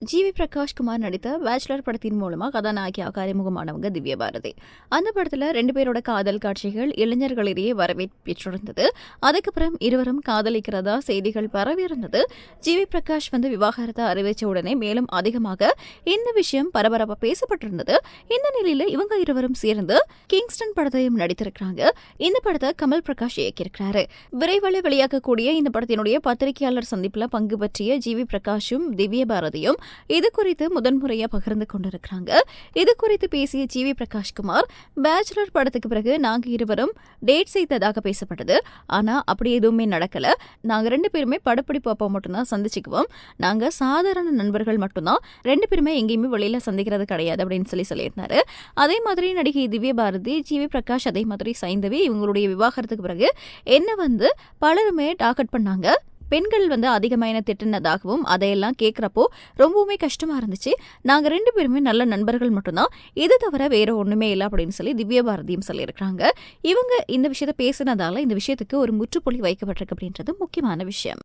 GV Prakash Kumar நடித்த bachelor படத்தின் மூலமா கதாநாயகியாக அறிமுகமானவங்க திவ்யா பாரதி. அந்த படத்துல 2 பேரோட காதல் காட்சிகள் இளைஞர்களிடையே வரவேற்பு பெற்றிருந்தது. அதுக்கப்புறம் இருவரும் காதலிக்கிறதா செய்திகள் பரவியிருந்தது. ஜிவி பிரகாஷ் விவாகரத்தை அறிவிச்ச உடனே மேலும் அதிகமாக இந்த விஷயம் பரபரப்பா பேசப்பட்டிருந்தது. இந்த நிலையில இவங்க இருவரும் சேர்ந்து கிங்ஸ்டன் படத்தையும் நடித்திருக்கிறாங்க. இந்த படத்தை கமல் பிரகாஷ் இயக்கியிருக்கிறாரு. விரைவில் வெளியாகக்கூடிய இந்த படத்தினுடைய பத்திரிகையாளர் சந்திப்புல பங்கு பற்றிய ஜிவி பிரகாஷும் திவ்யா பாரதியும் இது குறித்து முதன்முறையா பகிர்ந்து கொண்டிருக்கிறாங்க. இது குறித்து பேசிய ஜிவி பிரகாஷ் குமார், பேச்சுலர் படத்துக்கு பிறகு நாங்க இருவரும் டேட் செய்ததாக பேசப்பட்டது. ஆனா அப்படி எதுவுமே நடக்கல. நாங்க 2 பேருமே படப்பிடிப்பு அப்போ மட்டும்தான் சந்திச்சுக்குவோம். நாங்க சாதாரண நண்பர்கள் மட்டும்தான். 2 பேருமே எங்கேயுமே வெளியில சந்திக்கிறது கிடையாது அப்படின்னு சொல்லியிருந்தாரு. அதே மாதிரி நடிகை திவ்யா பாரதி, ஜிவி பிரகாஷ், அதே மாதிரி சைந்தவி இவங்களுடைய விவாகரத்துக்கு பிறகு என்ன பலருமே டார்கெட் பண்ணாங்க. பெண்கள் அதிகமாக திட்டினதாகவும் அதையெல்லாம் கேட்குறப்போ ரொம்பவுமே கஷ்டமா இருந்துச்சு. நாங்கள் 2 பேருமே நல்ல நண்பர்கள் மட்டும்தான், இது தவிர வேற ஒன்றுமே இல்லை அப்படின்னு சொல்லி திவ்யா பாரதியும் சொல்லியிருக்கிறாங்க. இவங்க இந்த விஷயத்த பேசினதால இந்த விஷயத்துக்கு ஒரு முற்றுப்புள்ளி வைக்கப்பட்டிருக்கு அப்படின்றது முக்கியமான விஷயம்.